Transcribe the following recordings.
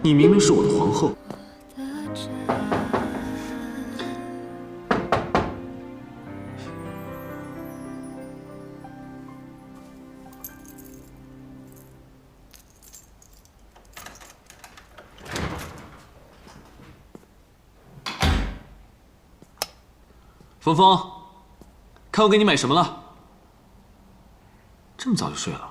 你明明是我的皇后。峰峰，看我给你买什么了？这么早就睡了？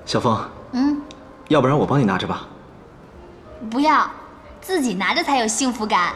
小凤，要不然我帮你拿着吧。不要，自己拿着才有幸福感。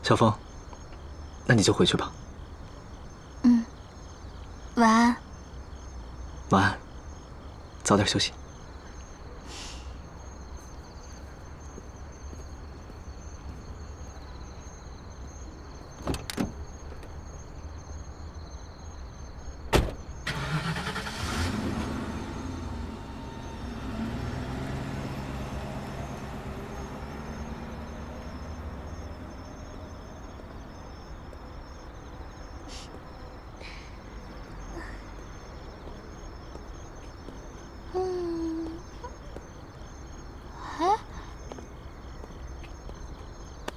小凤，那你就回去吧。晚安。晚安，早点休息。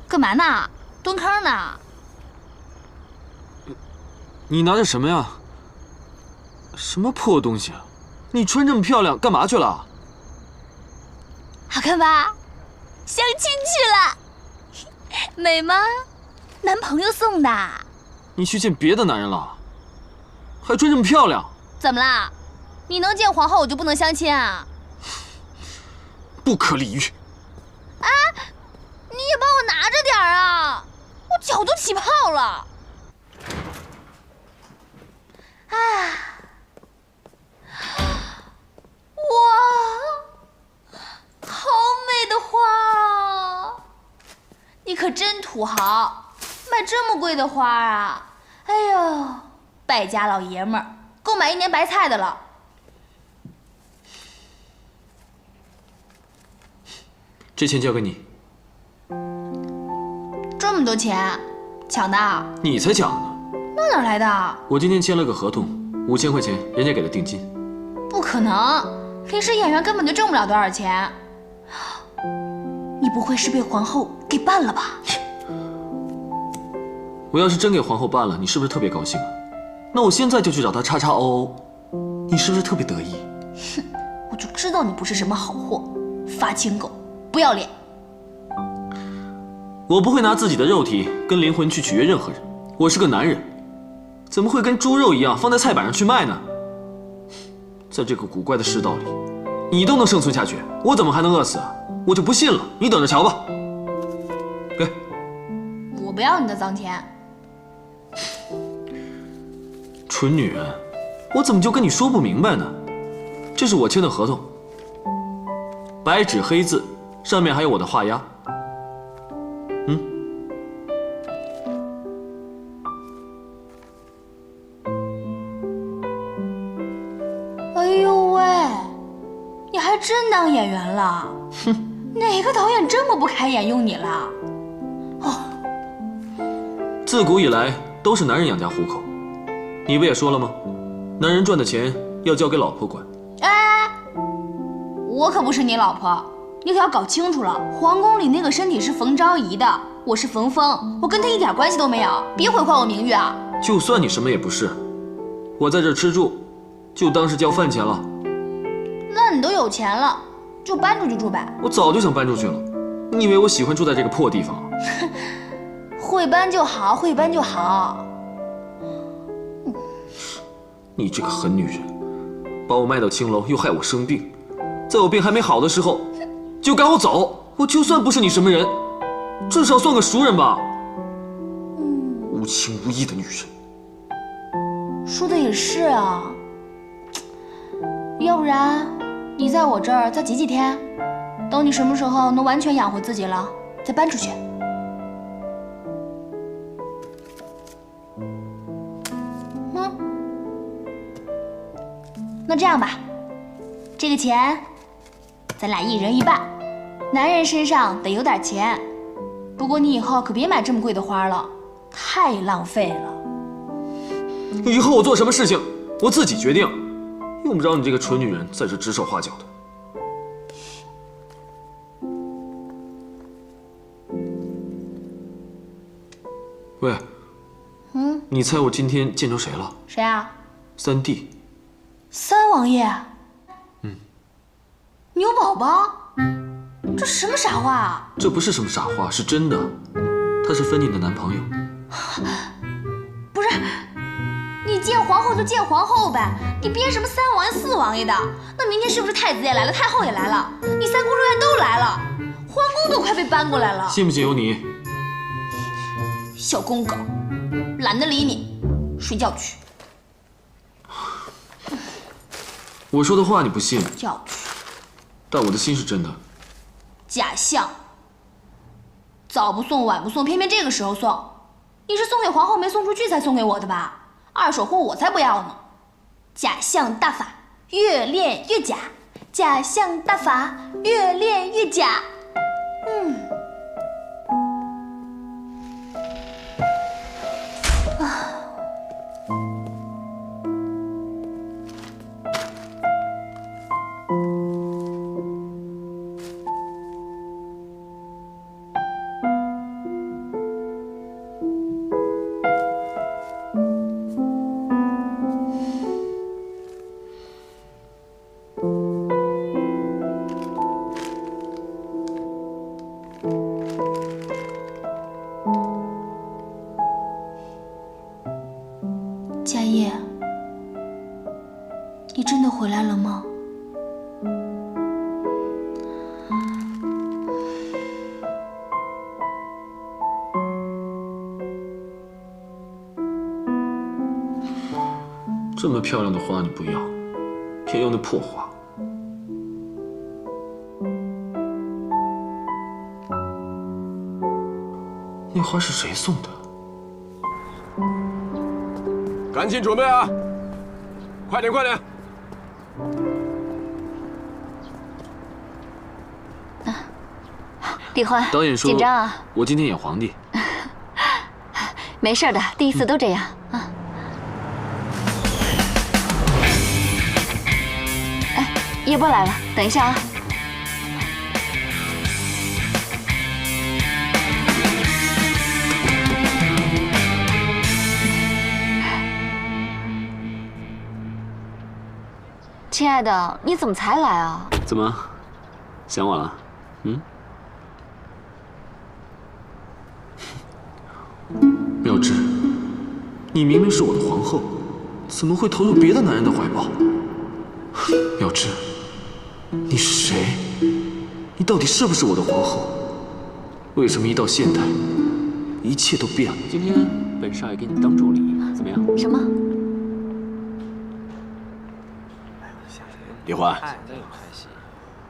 干嘛呢？蹲坑呢？你拿着什么呀？什么破东西啊！你穿这么漂亮，干嘛去了？好看吧？相亲去了，美吗？男朋友送的。你去见别的男人了？还穿这么漂亮？怎么啦？你能见皇后，我就不能相亲啊？不可理喻！啊！你也帮我拿着点儿啊！我脚都起泡了。啊！哇，好美的花啊！你可真土豪，买这么贵的花啊！哎呦，败家老爷们儿，够买1年白菜的了。这钱交给你。这么多钱，抢的？你才抢呢！那哪来的？我今天签了个合同，5000块钱，人家给的定金。不可能，临时演员根本就挣不了多少钱。你不会是被皇后给办了吧？我要是真给皇后办了，你是不是特别高兴啊？那我现在就去找她叉叉欧，你是不是特别得意？哼，我就知道你不是什么好货，发情狗，不要脸。我不会拿自己的肉体跟灵魂去取悦任何人，我是个男人。怎么会跟猪肉一样放在菜板上去卖呢？在这个古怪的世道里，你都能生存下去，我怎么还能饿死啊？我就不信了，你等着瞧吧。给，我不要你的脏钱。蠢女人，我怎么就跟你说不明白呢？这是我签的合同，白纸黑字，上面还有我的画押。哎呦喂，你还真当演员了？哼，哪个导演这么不开眼用你了？自古以来都是男人养家糊口，你不也说了吗？男人赚的钱要交给老婆管。哎，我可不是你老婆，你可要搞清楚了。皇宫里那个身体是冯昭仪的，我是冯峰，我跟他一点关系都没有，别毁坏我名誉啊！就算你什么也不是，我在这吃住，就当是交饭钱了。那你都有钱了，就搬出去住呗。我早就想搬出去了，你以为我喜欢住在这个破地方啊？会搬就好，会搬就好。你这个狠女人，把我卖到青楼，又害我生病，在我病还没好的时候，就赶我走。我就算不是你什么人，至少算个熟人吧。无情无义的女人。说的也是啊，要不然你在我这儿再挤几天，等你什么时候能完全养活自己了，再搬出去。那这样吧，这个钱咱俩一人一半，男人身上得有点钱。不过你以后可别买这么贵的花了，太浪费了。以后我做什么事情，我自己决定，用不着你这个蠢女人在这指手画脚的。喂，你猜我今天见着谁了？谁啊？三弟。三王爷。牛宝宝，这什么傻话啊？这不是什么傻话，是真的。他是芬妮的男朋友。不是，你见皇后就见皇后呗，你编什么三王爷四王爷的？那明天是不是太子也来了，太后也来了，你三宫六院都来了，皇宫都快被搬过来了。信不信由你。小公狗，懒得理你，睡觉去。我说的话你不信，叫去。但我的心是真的。假象。早不送晚不送，偏偏这个时候送。你是送给皇后没送出去才送给我的吧？二手货我才不要呢。假象大法，越练越假。假象大法，越练越假。夏夜，你真的回来了吗？这么漂亮的花你不要，偏要那破花。那花是谁送的？赶紧准备啊！快点，快点！李欢，导演说紧张啊！我今天演皇帝。没事的，第一次都这样啊。哎，叶波来了，等一下啊。亲爱的，你怎么才来啊？怎么，想我了？妙芝，你明明是我的皇后，怎么会投入别的男人的怀抱？妙芝，你是谁？你到底是不是我的皇后？为什么一到现代，一切都变了？今天本少爷给你当助理，怎么样？什么？李欢，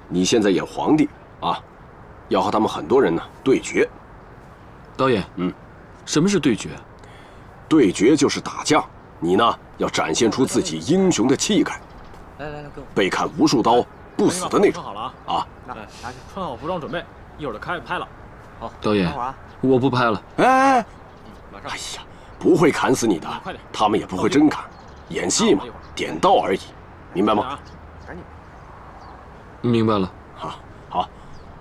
你现在演皇帝啊，要和他们很多人呢对决。导演，什么是对决？对决就是打架，你呢要展现出自己英雄的气概。来，跟我。被砍无数刀不死的那种穿好了啊！来，穿好服装准备，一会儿就开始拍了。好，导演等会儿啊，我不拍了。哎，马上。哎呀，不会砍死你的，快点他们也不会真砍，演戏嘛，点到而已，明白吗？赶紧。明白了。好，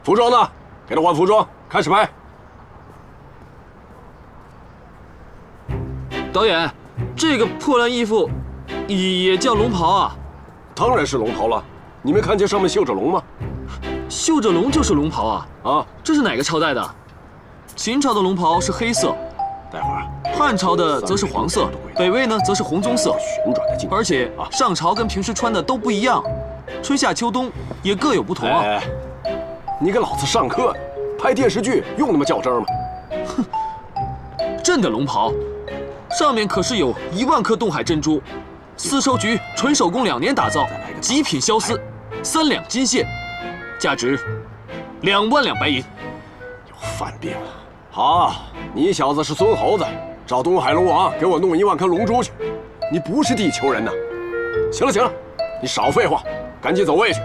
服装呢？给他换服装，开始拍。导演，这个破烂衣服也叫龙袍啊？当然是龙袍了，你没看见上面绣着龙吗？绣着龙就是龙袍啊？啊，这是哪个朝代的？秦朝的龙袍是黑色，待会儿汉朝的则是黄色，北魏呢则是红棕色。旋转的镜头，而且上朝跟平时穿的都不一样，春夏秋冬也各有不同啊。哎，你给老子上课呢！拍电视剧用那么较真吗？朕的龙袍，上面可是有1万颗冻海珍珠，丝绸局纯手工2年打造，极品绡丝，3两金线，价值2万两白银。有犯病了！好，你小子是孙猴子，找东海龙王给我弄1万颗龙珠去。你不是地球人呐！行了，你少废话，赶紧走位去。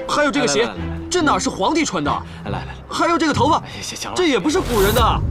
还有这个鞋，这哪是皇帝穿的？来，还有这个头发，行了，这也不是古人的。